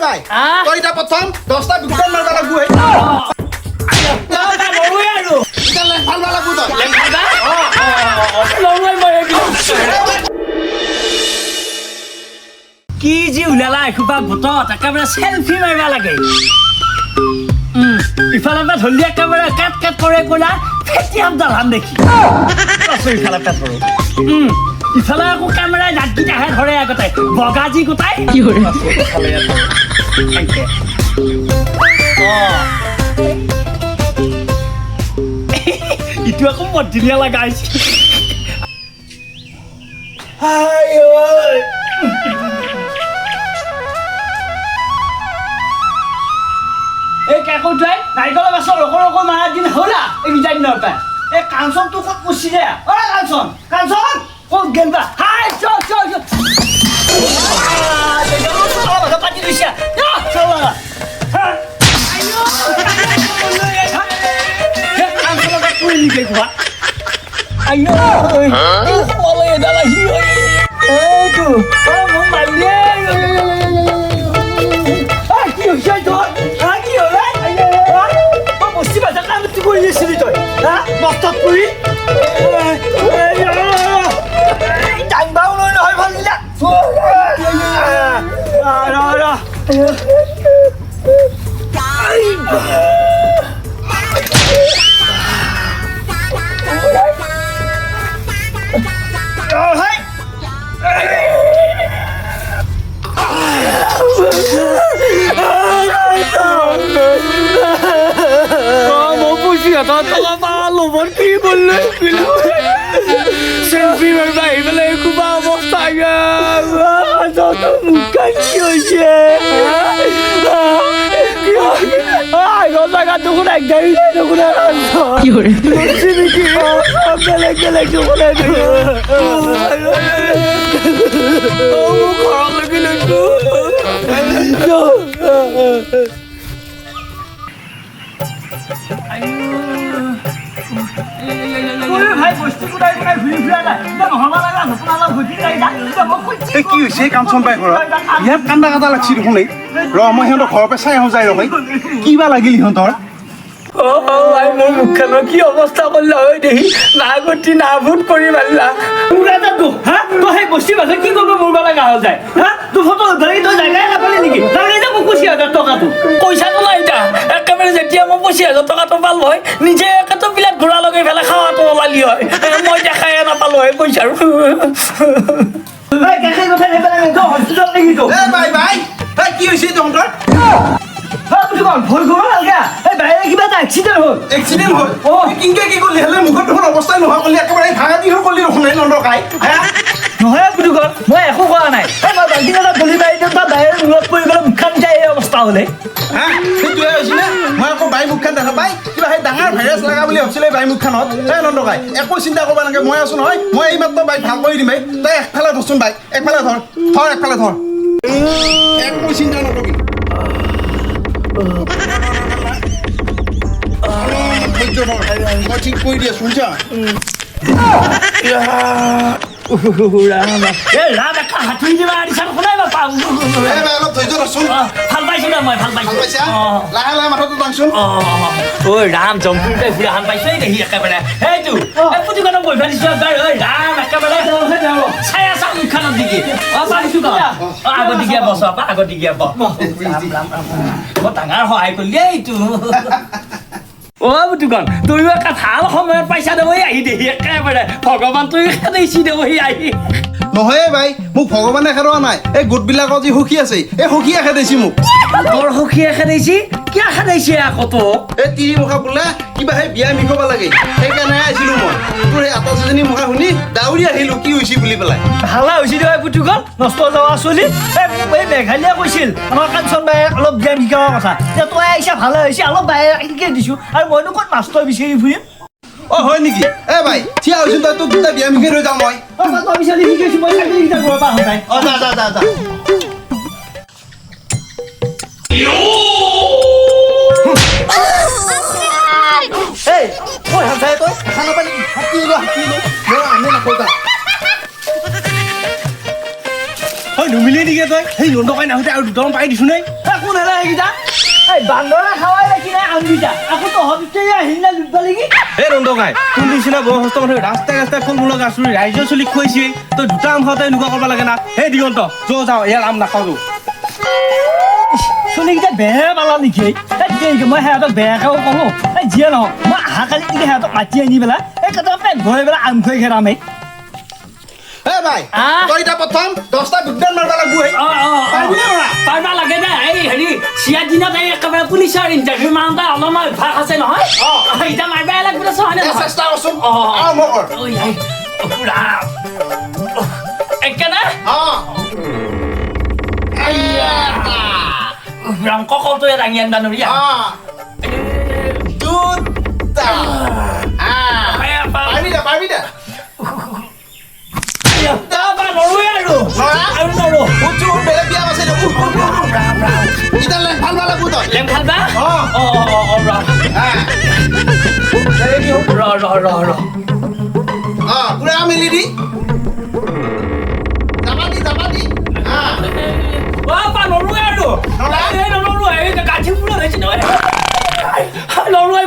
ভাই তই এটা প্ৰথম 10টা বিকুটন মাৰবা লাগব হে ভাল ভাল লাগব তই কি যি উলালা এখোপা ভূতত একেবাৰে চেলফি মাৰিব লাগে ইফালে পৰা ধলি একেবাৰে কাট কাট কৰে ক'লা ফেটিয়াম দালান দেখি ইফালে পেট কৰোঁ ইফালে আকৌ কেমেৰাই দাঁতকেইটাহে ধৰে আগতে বগা যি গোটাই কি কৰে ইটো আকৌ মধুনীয়া লগাইছে এই কাকতৰাই নাৰিকলৰ গছৰ ৰকৰক মাৰা দিন হ'লা এই বিজাই নটা এই কাঞ্চনটো ক'ত পুচি দে অ কাঞ্চন কাঞ্চন ক'ত গেলবা হাই চল পাতি লৈছা সেলফি মারবা এইবেলা খুব অবস্থা মুখা কি হয়েছে জায়গা তখন এক গাড়ি তখন কি করে বেলেগ তখন ভাই বস্তু কোথায় কোথায় ঘুরি ফুরা যায় নহবা লাগা নতুন অলপ ঘুরি যাই কি হৈছে কাঞ্চন বাই ঘৰত ইয়াত কান্দা কাটা লাগছি দেখোন এই ৰ মই সিহঁতৰ ঘৰৰ পৰা চাই আহোঁ যাই ৰ'ব কিবা লাগিল সিহঁতৰ মোৰ মুখখনৰ কি অৱস্থা কৰিলা হয় দেখি না গতি না ভূত কৰি মাৰিলা তই সেই বস্তিৰ ভাষা কি কৰিব মৰিব লগা হৈ যায় তোৰ ফটো ধৰি তই জাগাই নাপালি নেকি জাগাই যে মোক 25,000 টকাটো পইচাটো নাই এতিয়া একেবাৰে যেতিয়া মই 25,000 টকাটো পালো হয় নিজে একেতো বিলাক ঘূৰা লগাই পেলাই খাৱাটো ওলালি হয় মই দেখাই নাপালো হয় পইচাৰ কি হৈছে তহঁতৰ ভয় কৰিব নালাগে এই বাহিৰে কিবা এটা এক্সিডেণ্ট হ'ল কিংকে কি কৰিলি হ'লে মুখত দেখোন অৱস্থাই নোহোৱা কৰিলি একেবাৰে ভাঙা দি হৈ কৰিলি দেখোন নন্দকাই নহয় বুলি কয় মই একো কৰা নাই এই মই বাল্টিং এটা গলি মাৰি দিওঁ তাৰ বাহিৰে মূৰত পৰি গ'লে মুখখন যায় এই অৱস্থা হ'লে সেইটোৱে হৈছিলে মই আকৌ বাই মুখখন দেখা পাই কিবা সেই ডাঙৰ ভাইৰাছ লগা বুলি ভাবিছিলে বাই মুখখনত এই নন্দকাই একো চিন্তা কৰিব নালাগে মই আছো নহয় মই এইমাত্ৰ বাইক ভাল কৰি দিম তই একফালে ধৰচোন বাইক একফালে ধৰ একফালে ধৰ একো চিন্তা নকৰিবি মই ঠিক কৰি দি আছো শুনছা ৰাম জম্পুতে ফুৰাহান পাইছে দেখি একেবাৰে সেইটো পুতিখনক বহিবা দিছো ৰাম একেবাৰে চাই আছা মুখখনত দিকে আগত দিগিয়া বছ আগত দিগিয়া বৰ ডাঙৰ সহায় কৰিলি এইটো অ বুটুকন তুমিও একটা ভাল সময়ত পাইছা দেব আহি দেখি একেবাৰে ভগৱান তুই খেদাইছি দেব আহি নহয় ভাই মোক ভগৱানে খেদোৱা নাই এই গোটবিলাকৰ যি সখী আছে এই সখীয়ে খেদাইছি মোক তোৰ সখীয়ে খেদাইছি কিয় খেদাইছে আকৌ তোক এই তিৰি মুখা বোলে কিবা সেই বিয়া মিখাব লাগে সেইকাৰণে আহিছিলো মই তোৰ সেই আটাজনী মুখা শুনি দাউৰি আহিলো কি হৈছে বুলি পেলাই ভালা হৈছে দেই পুতুকল নষ্ট যাৱা চলি এই মেঘালীয়া কৈছিল আমাৰ কাঞ্চন বাই অলপ বিয়া মিখাবৰ কথা এতিয়া তই আহিছা ভালে হৈছে অলপ বাই আহিকে দিছো আৰু মইনো ক'ত মাষ্টৰ বিচাৰি ফুৰিম অ হয় নেকি এ ভাই থিয়া হৈছো তই তোক দুটা বিয়া মিখাই ৰৈ যাওঁ মই তই বিচাৰি শিকাইছো মই চাকৰিকেইটা ঘৰৰ পৰা আহোঁ অ যা এই মই হাঁচাই তই খানা পানী হাতি মই আনে নকৈতা হয় নুমিলি দিকে তই সেই নন্দকাই নাহোঁতে আৰু দুটামান পাই দিছোঁ নাই কোন হেলা সেইকেইটা এই বান্দৰে খাৱাই দেখি নাই আমকেইটা আকৌ তহঁতে আহিল না লুটবা লাগি এই নন্দকাই তোৰ নিচিনা বয়সস্থ মানুহ ৰাস্তাই ৰাস্তাই ফল মূলৰ গাছ ৰুই ৰাইজৰ চুলি খুৱাইছে তই দুটা আম খাওঁতে এনেকুৱা কৰিব লাগে না সেই দিগন্ত যাওঁ ইয়াৰ আম নাখাওঁ চুলিকেইটা বেয়া পালা নেকি মই সিহঁতক বেয়াকেও ক'লো এই যিয়ে নহওক মই অহা কালি নেকি সিহঁতক মাতি আনি পেলাই এই কেতিয়াবা পেট ভৰাই পেলাই আম খুৱাই ঘেৰামেই হে ভাই তই এতিয়া প্ৰথম 10টা বিদ্যান মাৰবা লাগব হে পাৰিবি নে পাৰিবা লাগে দে এই হেৰি চিয়াৰ দিনত এই একেবাৰে পুলিচৰ ইণ্টাৰভিউ মাৰোঁতে অলপমান অভ্যাস আছে নহয় এতিয়া মাৰিবাই লাগিব দেচোন হয়নে নহয় চেষ্টা কৰচোন আৰম্ভ কৰ পুৰা একেনে ৰংক কলটো দাঙি আনিবা নৰিয়া দুটা পাৰিবি দে নৰোৱে আৰু নৰো বেলেগ বিয়া আছে এতিয়া লেং ভাল লাগব তই লেং ভাল বা ৰ পুৰা মিলি দি যাবা দি নৰোৱে আৰু নৰো এই গাঠি ফুলত হৈছে নহয় নৰোৱে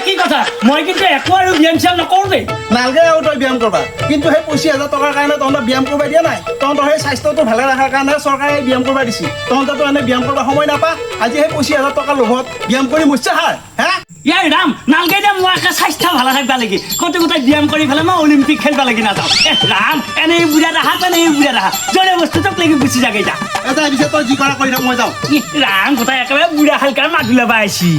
কি কথা মই কিন্তু একো আৰু ব্যায়াম চিয়াম নকৰোঁ দেই নালগে আৰু তই ব্যায়াম কৰবা কিন্তু সেই 25,000 টকাৰ কাৰণে তহঁতক ব্যায়াম কৰিব দিয়া নাই তহঁতৰ সেই স্বাস্থ্যটো ভালে ৰখাৰ কাৰণে চৰকাৰে ব্যায়াম কৰিব দিছে তহঁতেতো এনে ব্যায়াম কৰিব সময় নাপা আজি সেই 25,000 টকাৰ লোভত ব্যায়াম কৰি মৰিছে হাৰ হে ইয়াৰ ৰাম নালগে দে মই একে স্বাস্থ্য ভালে থাকিবা লাগি কত গোটাই ব্যায়াম কৰি পেলাই মই অলিম্পিক খেলিবা লাগি নাযাওঁ ৰাম এনে বুঢ়া দেখা জনে বস্তুটোক লাগি গুচি যাগে যা এটা পিছে তই যি কৰা কৰি থাক মই যাওঁ ৰাম গোটাই একেবাৰে বুঢ়া হালকাৰ মাত ওলাবা আহিছি